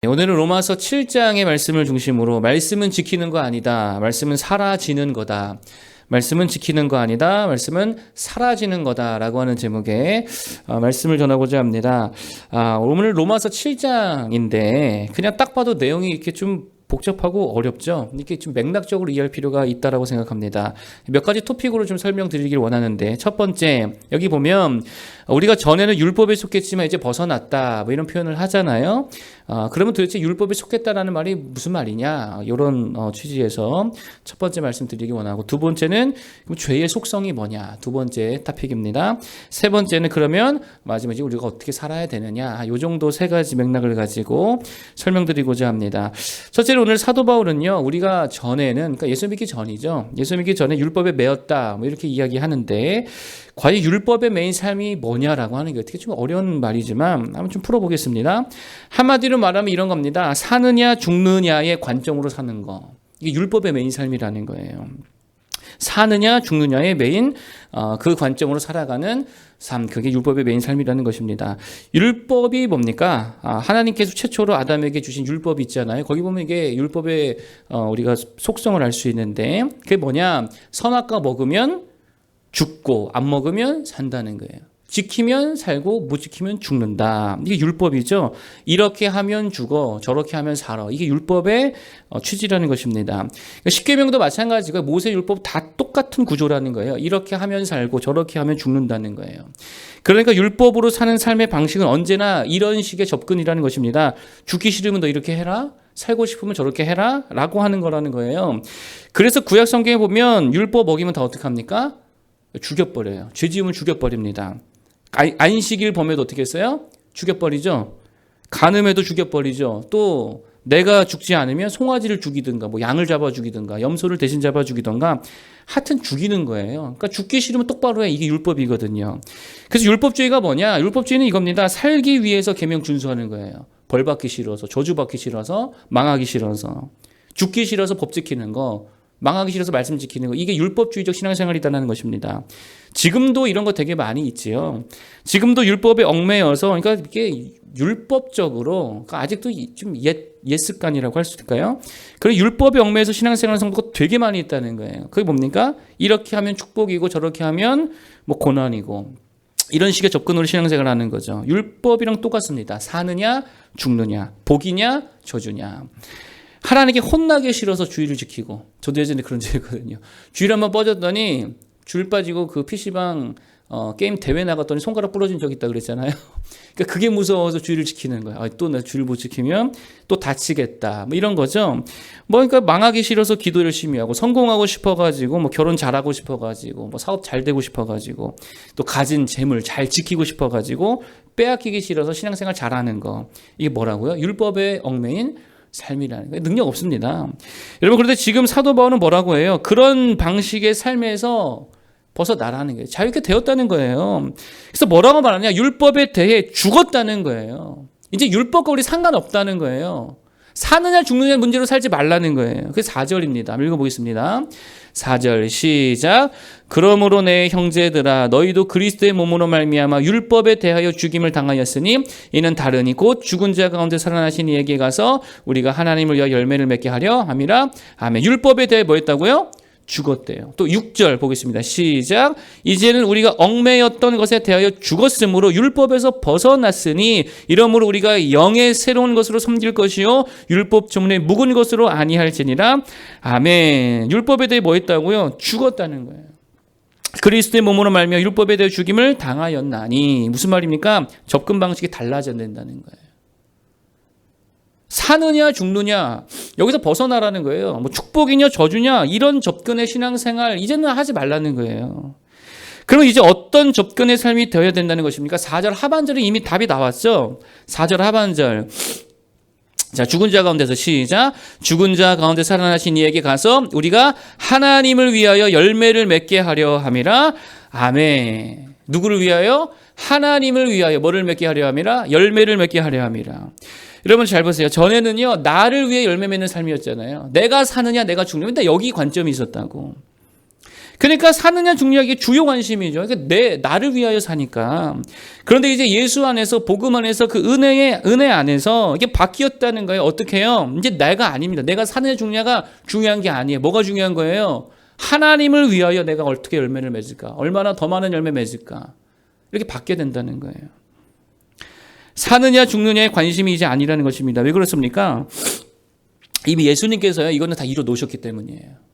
오늘은 로마서 7장의 말씀을 중심으로 말씀은 지키는 거 아니다. 말씀은 사라지는 거다. 말씀은 지키는 거 아니다. 말씀은 사라지는 거다라고 하는 제목의 말씀을 전하고자 합니다. 오늘 로마서 7장인데 그냥 딱 봐도 내용이 이렇게 좀 복잡하고 어렵죠. 이렇게 좀 맥락적으로 이해할 필요가 있다라고 생각합니다. 몇 가지 토픽으로 좀 설명드리길 원하는데, 첫 번째, 여기 보면 우리가 전에는 율법에 속했지만 이제 벗어났다, 뭐 이런 표현을 하잖아요. 그러면 도대체 율법에 속했다라는 말이 무슨 말이냐, 이런 취지에서 첫 번째 말씀드리기 원하고, 두 번째는 그럼 죄의 속성이 뭐냐, 두 번째 토픽입니다. 세 번째는 그러면 마지막에 우리가 어떻게 살아야 되느냐, 이 정도 세 가지 맥락을 가지고 설명드리고자 합니다. 첫째로 오늘 사도 바울은요, 우리가 전에는, 그러니까 예수 믿기 전이죠. 예수 믿기 전에 율법에 매였다, 뭐 이렇게 이야기하는데, 과연 율법에 매인 삶이 뭐냐라고 하는 게 어떻게 좀 어려운 말이지만 한번 좀 풀어보겠습니다. 한마디로 말하면 이런 겁니다. 사느냐 죽느냐의 관점으로 사는 거. 이게 율법에 매인 삶이라는 거예요. 사느냐 죽느냐의 매인 그 관점으로 살아가는 삶, 그게 율법의 매인 삶이라는 것입니다. 율법이 뭡니까? 하나님께서 최초로 아담에게 주신 율법이 있잖아요. 거기 보면 이게 율법의 우리가 속성을 알 수 있는데, 그게 뭐냐? 선악과 먹으면 죽고 안 먹으면 산다는 거예요. 지키면 살고 못 지키면 죽는다. 이게 율법이죠. 이렇게 하면 죽어, 저렇게 하면 살아. 이게 율법의 취지라는 것입니다. 십계명도 마찬가지고 모세 율법 다 똑같은 구조라는 거예요. 이렇게 하면 살고 저렇게 하면 죽는다는 거예요. 그러니까 율법으로 사는 삶의 방식은 언제나 이런 식의 접근이라는 것입니다. 죽기 싫으면 너 이렇게 해라. 살고 싶으면 저렇게 해라. 라고 하는 거라는 거예요. 그래서 구약 성경에 보면 율법 어기면 다 어떻게 합니까? 죽여버려요. 죄 지으면 죽여버립니다. 안식일 범해도 어떻게 했어요? 죽여버리죠. 간음해도 죽여버리죠. 또 내가 죽지 않으면 송아지를 죽이든가, 뭐 양을 잡아 죽이든가, 염소를 대신 잡아 죽이든가, 하여튼 죽이는 거예요. 그러니까 죽기 싫으면 똑바로 해. 이게 율법이거든요. 그래서 율법주의가 뭐냐? 율법주의는 이겁니다. 살기 위해서 계명 준수하는 거예요. 벌 받기 싫어서, 저주 받기 싫어서, 망하기 싫어서, 죽기 싫어서 법 지키는 거, 망하기 싫어서 말씀 지키는 거, 이게 율법주의적 신앙생활이다라는 것입니다. 지금도 이런 거 되게 많이 있지요. 지금도 율법에 얽매여서, 그러니까 이게 율법적으로, 그러니까 아직도 좀 옛습관이라고 할 수 있을까요? 그리고 율법에 얽매여서 신앙생활 하는 성도가 되게 많이 있다는 거예요. 그게 뭡니까? 이렇게 하면 축복이고 저렇게 하면 뭐 고난이고, 이런 식의 접근으로 신앙생활을 하는 거죠. 율법이랑 똑같습니다. 사느냐 죽느냐, 복이냐 저주냐. 하나님께 혼나기 싫어서 주의를 지키고, 저도 예전에 그런 적이 있거든요. 주일 한번 빠졌더니 줄 빠지고 그 PC방 게임 대회 나갔더니 손가락 부러진 적 있다 그랬잖아요. 그러니까 그게 무서워서 주의를 지키는 거야. 또 나 주의를 못 지키면 또 다치겠다. 뭐 이런 거죠. 뭐 그러니까 망하기 싫어서 기도 열심히 하고, 성공하고 싶어가지고, 뭐 결혼 잘하고 싶어가지고, 뭐 사업 잘 되고 싶어가지고, 또 가진 재물 잘 지키고 싶어가지고 빼앗기기 싫어서 신앙생활 잘하는 거. 이게 뭐라고요? 율법에 얽매인 삶이라는 거예요. 능력 없습니다. 여러분, 그런데 지금 사도 바울은 뭐라고 해요? 그런 방식의 삶에서 벗어나라는 거예요. 자유롭게 되었다는 거예요. 그래서 뭐라고 말하냐? 율법에 대해 죽었다는 거예요. 이제 율법과 우리 상관없다는 거예요. 사느냐 죽느냐 문제로 살지 말라는 거예요. 그게 4절입니다. 읽어보겠습니다. 4절 시작. 그러므로 내 형제들아, 너희도 그리스도의 몸으로 말미암아 율법에 대하여 죽임을 당하였으니 이는 다르니 곧 죽은 자 가운데 살아나신 이에게 가서 우리가 하나님을 위하여 열매를 맺게 하려 함이라. 아멘. 율법에 대해 뭐 했다고요? 죽었대요. 또 6절 보겠습니다. 시작. 이제는 우리가 얽매였던 것에 대하여 죽었으므로 율법에서 벗어났으니 이러므로 우리가 영의 새로운 것으로 섬길 것이요 율법 때문에 묵은 것으로 아니할지니라. 아멘. 율법에 대해 뭐 했다고요? 죽었다는 거예요. 그리스도의 몸으로 말미암아 율법에 대해 죽임을 당하였나니, 무슨 말입니까? 접근 방식이 달라져야 된다는 거예요. 사느냐 죽느냐 여기서 벗어나라는 거예요. 뭐 축복이냐 저주냐 이런 접근의 신앙생활 이제는 하지 말라는 거예요. 그럼 이제 어떤 접근의 삶이 되어야 된다는 것입니까? 4절 하반절에 이미 답이 나왔죠. 4절 하반절. 자, 죽은 자 가운데서 시작. 죽은 자 가운데 살아나신 이에게 가서 우리가 하나님을 위하여 열매를 맺게 하려 함이라. 아멘. 누구를 위하여? 하나님을 위하여 뭐를 맺게 하려 함이라? 열매를 맺게 하려 함이라. 여러분 잘 보세요. 전에는요, 나를 위해 열매 맺는 삶이었잖아요. 내가 사느냐 내가 죽느냐. 근데 여기 관점이 있었다고. 그러니까 사느냐 죽느냐 이게 주요 관심이죠. 그러니까 나를 위하여 사니까. 그런데 이제 예수 안에서 복음 안에서 그 은혜 안에서 이게 바뀌었다는 거예요. 어떻게 해요? 이제 내가 아닙니다. 내가 사느냐 죽느냐가 중요한 게 아니에요. 뭐가 중요한 거예요? 하나님을 위하여 내가 어떻게 열매를 맺을까? 얼마나 더 많은 열매 맺을까? 이렇게 바뀌어야 된다는 거예요. 사느냐 죽느냐의 관심이 이제 아니라는 것입니다. 왜 그렇습니까? 이미 예수님께서요, 이거는 다 이뤄 놓으셨기 때문이에요.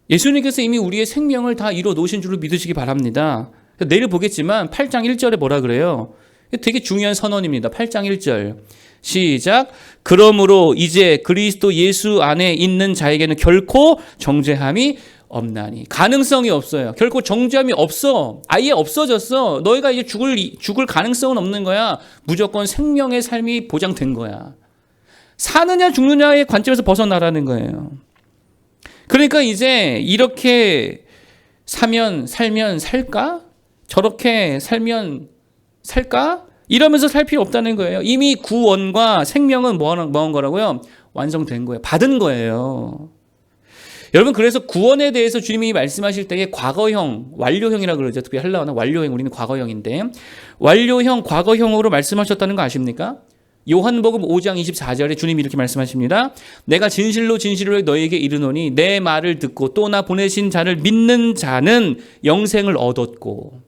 예수님께서 이미 우리의 생명을 다 이뤄 놓으신 줄로 믿으시기 바랍니다. 내일 보겠지만 8장 1절에 뭐라 그래요? 되게 중요한 선언입니다. 8장 1절. 시작. 그러므로 이제 그리스도 예수 안에 있는 자에게는 결코 정죄함이 없나니. 가능성이 없어요. 결코 정죄함이 없어. 아예 없어졌어. 너희가 이제 죽을 가능성은 없는 거야. 무조건 생명의 삶이 보장된 거야. 사느냐 죽느냐의 관점에서 벗어나라는 거예요. 그러니까 이제 이렇게 살면 살까? 저렇게 살면 살까? 이러면서 살 필요 없다는 거예요. 이미 구원과 생명은 뭐 한 거라고요? 완성된 거예요. 받은 거예요. 여러분, 그래서 구원에 대해서 주님이 말씀하실 때에 과거형, 완료형이라고 그러죠. 특히 헬라어는 완료형, 우리는 과거형인데 완료형, 과거형으로 말씀하셨다는 거 아십니까? 요한복음 5장 24절에 주님이 이렇게 말씀하십니다. 내가 진실로 너희에게 이르노니 내 말을 듣고 또 나 보내신 자를 믿는 자는 영생을 얻었고,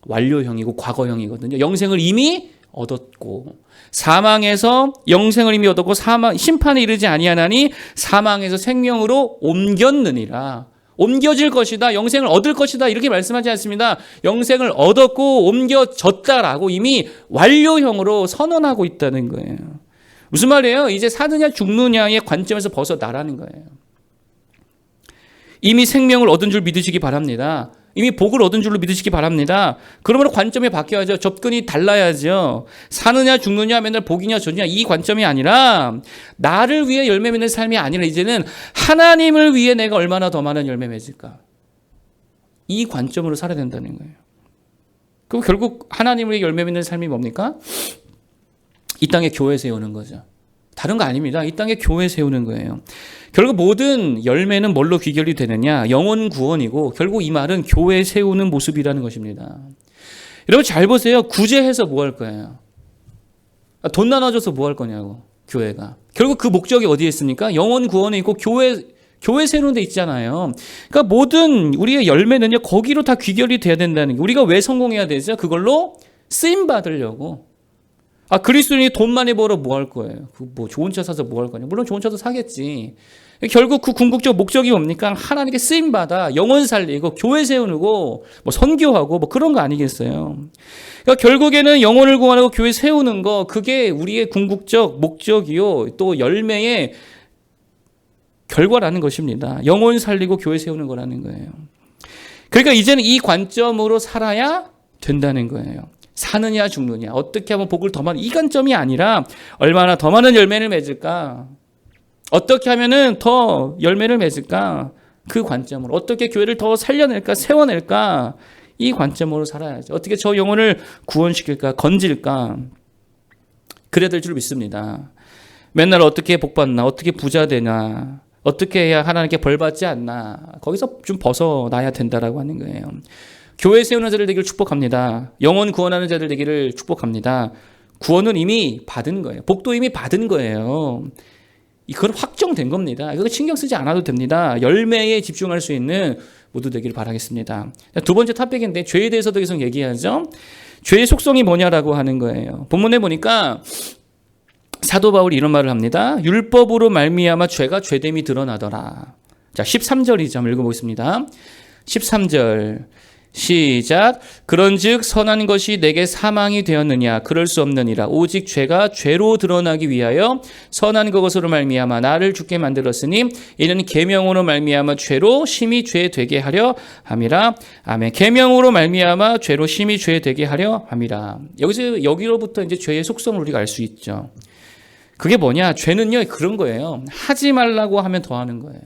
완료형이고 과거형이거든요. 영생을 이미 얻었고, 사망에서 영생을 이미 얻었고 심판에 이르지 아니하나니 사망에서 생명으로 옮겼느니라. 옮겨질 것이다. 영생을 얻을 것이다. 이렇게 말씀하지 않습니다. 영생을 얻었고 옮겨졌다라고 이미 완료형으로 선언하고 있다는 거예요. 무슨 말이에요? 이제 사느냐 죽느냐의 관점에서 벗어나라는 거예요. 이미 생명을 얻은 줄 믿으시기 바랍니다. 이미 복을 얻은 줄로 믿으시기 바랍니다. 그러므로 관점이 바뀌어야죠. 접근이 달라야죠. 사느냐 죽느냐 맨날 복이냐 저냐 이 관점이 아니라 나를 위해 열매 맺는 삶이 아니라 이제는 하나님을 위해 내가 얼마나 더 많은 열매 맺을까. 이 관점으로 살아야 된다는 거예요. 그럼 결국 하나님을 위해 열매 맺는 삶이 뭡니까? 이 땅에 교회 세우는 거죠. 다른 거 아닙니다. 이 땅에 교회 세우는 거예요. 결국 모든 열매는 뭘로 귀결이 되느냐? 영혼 구원이고 결국 이 말은 교회 세우는 모습이라는 것입니다. 여러분 잘 보세요. 구제해서 뭐 할 거예요? 돈 나눠줘서 뭐 할 거냐고. 교회가. 결국 그 목적이 어디에 있습니까? 영혼 구원에 있고 교회 세우는 데 있잖아요. 그러니까 모든 우리의 열매는요. 거기로 다 귀결이 돼야 된다는 게. 우리가 왜 성공해야 되죠? 그걸로 쓰임 받으려고. 그리스도인이 돈 많이 벌어 뭐 할 거예요? 뭐 좋은 차 사서 뭐 할 거냐? 물론 좋은 차도 사겠지. 결국 그 궁극적 목적이 뭡니까? 하나님께 쓰임 받아 영혼 살리고 교회 세우고 뭐 선교하고 뭐 그런 거 아니겠어요? 그러니까 결국에는 영혼을 구원하고 교회 세우는 거 그게 우리의 궁극적 목적이요. 또 열매의 결과라는 것입니다. 영혼 살리고 교회 세우는 거라는 거예요. 그러니까 이제는 이 관점으로 살아야 된다는 거예요. 사느냐 죽느냐 어떻게 하면 복을 더 많은 이 관점이 아니라 얼마나 더 많은 열매를 맺을까 어떻게 하면은 더 열매를 맺을까 그 관점으로 어떻게 교회를 더 살려낼까 세워낼까 이 관점으로 살아야죠. 어떻게 저 영혼을 구원시킬까 건질까 그래야 될 줄 믿습니다. 맨날 어떻게 복받나 어떻게 부자 되나 어떻게 해야 하나님께 벌 받지 않나 거기서 좀 벗어나야 된다라고 하는 거예요. 교회 세우는 자들 되기를 축복합니다. 영혼 구원하는 자들 되기를 축복합니다. 구원은 이미 받은 거예요. 복도 이미 받은 거예요. 그건 확정된 겁니다. 이거 신경 쓰지 않아도 됩니다. 열매에 집중할 수 있는 모두 되기를 바라겠습니다. 두 번째 토픽인데 죄에 대해서도 계속 얘기하죠. 죄의 속성이 뭐냐라고 하는 거예요. 본문에 보니까 사도 바울이 이런 말을 합니다. 율법으로 말미암아 죄가 죄됨이 드러나더라. 자, 13절이죠. 한번 읽어보겠습니다. 13절 시작. 그런즉 선한 것이 내게 사망이 되었느냐 그럴 수 없느니라. 오직 죄가 죄로 드러나기 위하여 선한 그것으로 말미암아 나를 죽게 만들었으니 이는 계명으로 말미암아 죄로 심히 죄 되게 하려 함이라. 아멘. 계명으로 말미암아 죄로 심히 죄 되게 하려 함이라. 여기로부터 이제 죄의 속성을 우리가 알 수 있죠. 그게 뭐냐? 죄는요 그런 거예요. 하지 말라고 하면 더 하는 거예요.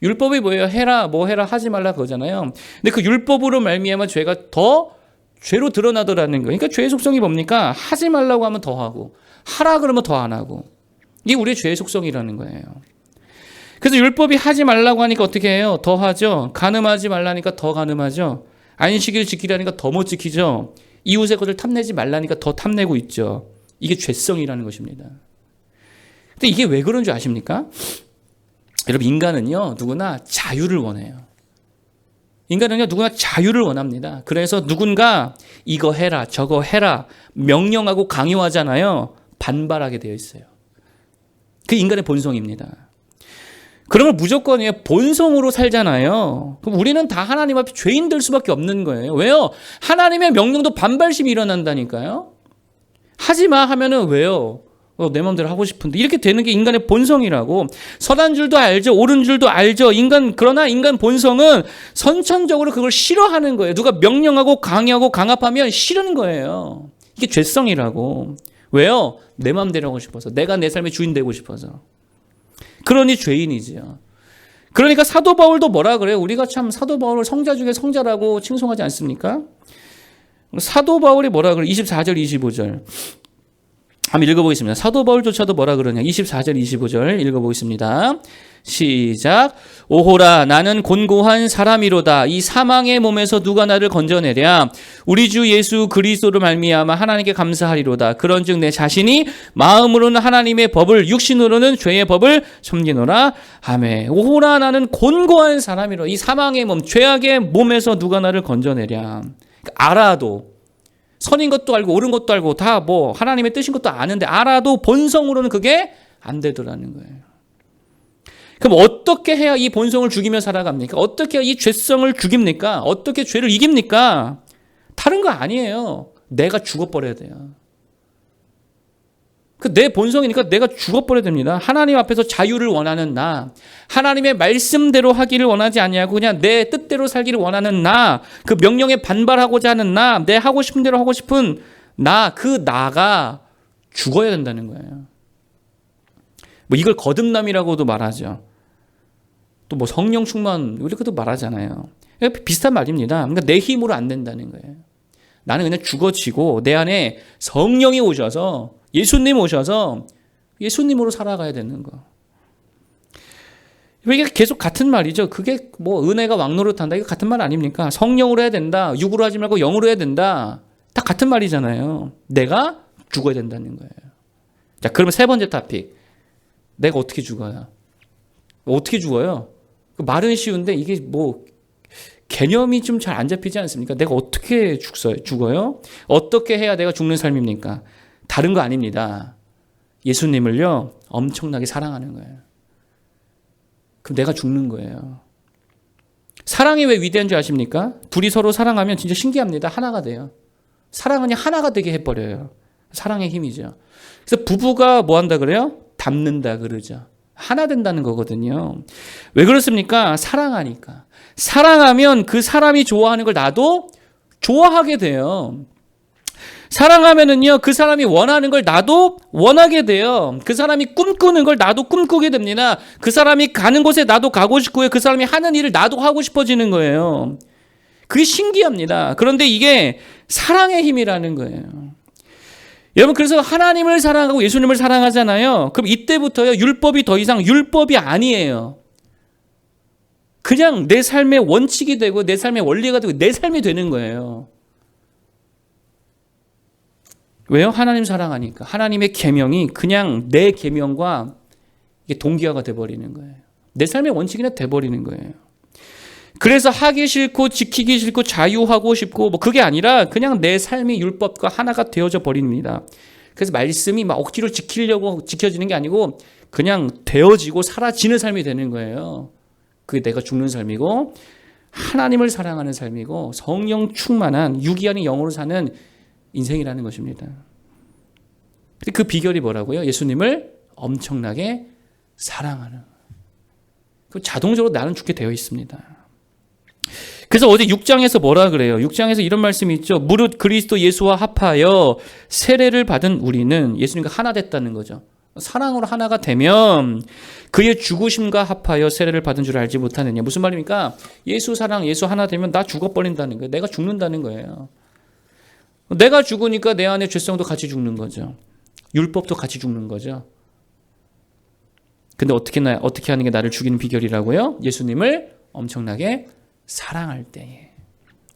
율법이 뭐예요? 해라, 뭐 해라, 하지 말라 그거잖아요. 근데 그 율법으로 말미암아 죄가 더 죄로 드러나더라는 거예요. 그러니까 죄의 속성이 뭡니까? 하지 말라고 하면 더 하고, 하라 그러면 더 안 하고. 이게 우리의 죄의 속성이라는 거예요. 그래서 율법이 하지 말라고 하니까 어떻게 해요? 더 하죠. 간음하지 말라니까 더 간음하죠. 안식일 지키라니까 더 못 지키죠. 이웃의 것을 탐내지 말라니까 더 탐내고 있죠. 이게 죄성이라는 것입니다. 근데 이게 왜 그런 줄 아십니까? 여러분, 인간은요, 누구나 자유를 원해요. 인간은요, 누구나 자유를 원합니다. 그래서 누군가 이거 해라, 저거 해라, 명령하고 강요하잖아요. 반발하게 되어 있어요. 그게 인간의 본성입니다. 그러면 무조건 본성으로 살잖아요. 그럼 우리는 다 하나님 앞에 죄인 될 수밖에 없는 거예요. 왜요? 하나님의 명령도 반발심이 일어난다니까요. 하지 마 하면은 왜요? 내 마음대로 하고 싶은데. 이렇게 되는 게 인간의 본성이라고. 선한 줄도 알죠. 옳은 줄도 알죠. 그러나 인간 본성은 선천적으로 그걸 싫어하는 거예요. 누가 명령하고 강요하고 강압하면 싫은 거예요. 이게 죄성이라고. 왜요? 내 마음대로 하고 싶어서. 내가 내 삶의 주인 되고 싶어서. 그러니 죄인이지요. 그러니까 사도 바울도 뭐라 그래요? 우리가 참 사도 바울을 성자 중에 성자라고 칭송하지 않습니까? 사도 바울이 뭐라 그래요? 24절, 25절. 한번 읽어보겠습니다. 사도 바울조차도 뭐라 그러냐? 24절, 25절 읽어보겠습니다. 시작. 오호라, 나는 곤고한 사람이로다. 이 사망의 몸에서 누가 나를 건져내랴? 우리 주 예수 그리스도로 말미암아 하나님께 감사하리로다. 그런즉 내 자신이 마음으로는 하나님의 법을, 육신으로는 죄의 법을 섬기노라. 아멘. 오호라, 나는 곤고한 사람이로다. 이 사망의 몸, 죄악의 몸에서 누가 나를 건져내랴? 알아도, 선인 것도 알고 옳은 것도 알고 다 하나님의 뜻인 것도 아는데 알아도 본성으로는 그게 안 되더라는 거예요. 그럼 어떻게 해야 이 본성을 죽이며 살아갑니까? 어떻게 해야 이 죄성을 죽입니까? 어떻게 죄를 이깁니까? 다른 거 아니에요. 내가 죽어버려야 돼요. 내 본성이니까 내가 죽어버려야 됩니다. 하나님 앞에서 자유를 원하는 나, 하나님의 말씀대로 하기를 원하지 아니하고 그냥 내 뜻대로 살기를 원하는 나, 그 명령에 반발하고자 하는 나, 내 하고 싶은 대로 하고 싶은 나, 그 나가 죽어야 된다는 거예요. 이걸 거듭남이라고도 말하죠. 또 성령 충만 이렇게도 말하잖아요. 비슷한 말입니다. 그러니까 내 힘으로 안 된다는 거예요. 나는 그냥 죽어지고 내 안에 성령이 오셔서 예수님 오셔서 예수님으로 살아가야 되는 거. 이게 계속 같은 말이죠. 그게 은혜가 왕노릇한다 이거 같은 말 아닙니까? 성령으로 해야 된다. 육으로 하지 말고 영으로 해야 된다. 다 같은 말이잖아요. 내가 죽어야 된다는 거예요. 자, 그러면 세 번째 토픽. 내가 어떻게 죽어요? 어떻게 죽어요? 말은 쉬운데 이게 개념이 좀 잘 안 잡히지 않습니까? 내가 어떻게 죽어요? 어떻게 해야 내가 죽는 삶입니까? 다른 거 아닙니다. 예수님을요, 엄청나게 사랑하는 거예요. 그럼 내가 죽는 거예요. 사랑이 왜 위대한 줄 아십니까? 둘이 서로 사랑하면 진짜 신기합니다. 하나가 돼요. 사랑은 그냥 하나가 되게 해버려요. 사랑의 힘이죠. 그래서 부부가 뭐 한다 그래요? 닮는다 그러죠. 하나 된다는 거거든요. 왜 그렇습니까? 사랑하니까. 사랑하면 그 사람이 좋아하는 걸 나도 좋아하게 돼요. 사랑하면은요, 그 사람이 원하는 걸 나도 원하게 돼요. 그 사람이 꿈꾸는 걸 나도 꿈꾸게 됩니다. 그 사람이 가는 곳에 나도 가고 싶고요. 그 사람이 하는 일을 나도 하고 싶어지는 거예요. 그게 신기합니다. 그런데 이게 사랑의 힘이라는 거예요. 여러분, 그래서 하나님을 사랑하고 예수님을 사랑하잖아요. 그럼 이때부터요, 율법이 더 이상 율법이 아니에요. 그냥 내 삶의 원칙이 되고 내 삶의 원리가 되고 내 삶이 되는 거예요. 왜요? 하나님 사랑하니까. 하나님의 계명이 그냥 내 계명과 이게 동기화가 돼버리는 거예요. 내 삶의 원칙이나 돼버리는 거예요. 그래서 하기 싫고 지키기 싫고 자유하고 싶고 그게 아니라 그냥 내 삶이 율법과 하나가 되어져 버립니다. 그래서 말씀이 억지로 지키려고 지켜지는 게 아니고 그냥 되어지고 사라지는 삶이 되는 거예요. 그게 내가 죽는 삶이고 하나님을 사랑하는 삶이고 성령 충만한 유기하는 영으로 사는 인생이라는 것입니다. 그 비결이 뭐라고요? 예수님을 엄청나게 사랑하는. 자동적으로 나는 죽게 되어 있습니다. 그래서 어제 6장에서 뭐라 그래요? 6장에서 이런 말씀이 있죠. 무릇 그리스도 예수와 합하여 세례를 받은 우리는 예수님과 하나 됐다는 거죠. 사랑으로 하나가 되면 그의 죽으심과 합하여 세례를 받은 줄 알지 못하느냐. 무슨 말입니까? 예수 사랑, 예수 하나 되면 나 죽어버린다는 거예요. 내가 죽는다는 거예요. 내가 죽으니까 내 안에 죄성도 같이 죽는 거죠. 율법도 같이 죽는 거죠. 근데 어떻게 하는 게 나를 죽이는 비결이라고요? 예수님을 엄청나게 사랑할 때에.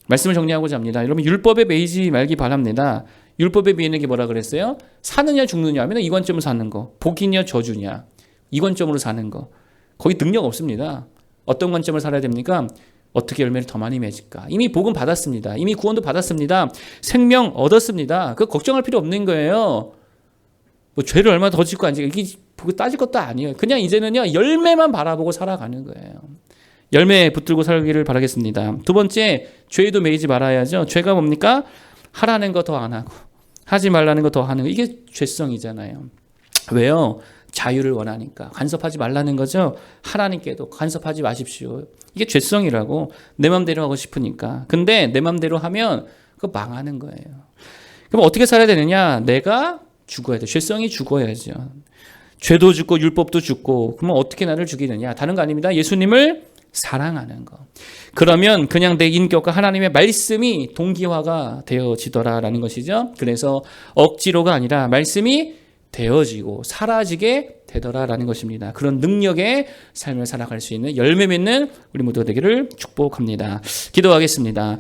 말씀을 정리하고자 합니다. 여러분 율법에 매이지 말기 바랍니다. 율법에 매이는 게 뭐라 그랬어요? 사느냐 죽느냐 하면 이 관점으로 사는 거. 복이냐 저주냐. 이 관점으로 사는 거. 거의 능력 없습니다. 어떤 관점을 살아야 됩니까? 어떻게 열매를 더 많이 맺을까? 이미 복음 받았습니다. 이미 구원도 받았습니다. 생명 얻었습니다. 그거 걱정할 필요 없는 거예요. 뭐 죄를 얼마나 더 짓고 안 짓고 이게 따질 것도 아니에요. 그냥 이제는요 열매만 바라보고 살아가는 거예요. 열매 붙들고 살기를 바라겠습니다. 두 번째, 죄에도 매이지 말아야죠. 죄가 뭡니까? 하라는 거 더 안 하고 하지 말라는 거 더 하는 거. 이게 죄성이잖아요. 왜요? 자유를 원하니까. 간섭하지 말라는 거죠. 하나님께도 간섭하지 마십시오. 이게 죄성이라고. 내 맘대로 하고 싶으니까. 근데 내 맘대로 하면 그거 망하는 거예요. 그럼 어떻게 살아야 되느냐? 내가 죽어야 돼. 죄성이 죽어야죠. 죄도 죽고 율법도 죽고. 그러면 어떻게 나를 죽이느냐? 다른 거 아닙니다. 예수님을 사랑하는 거. 그러면 그냥 내 인격과 하나님의 말씀이 동기화가 되어지더라라는 것이죠. 그래서 억지로가 아니라 말씀이 되어지고 사라지게 되더라라는 것입니다. 그런 능력의 삶을 살아갈 수 있는 열매 맺는 우리 모두가 되기를 축복합니다. 기도하겠습니다.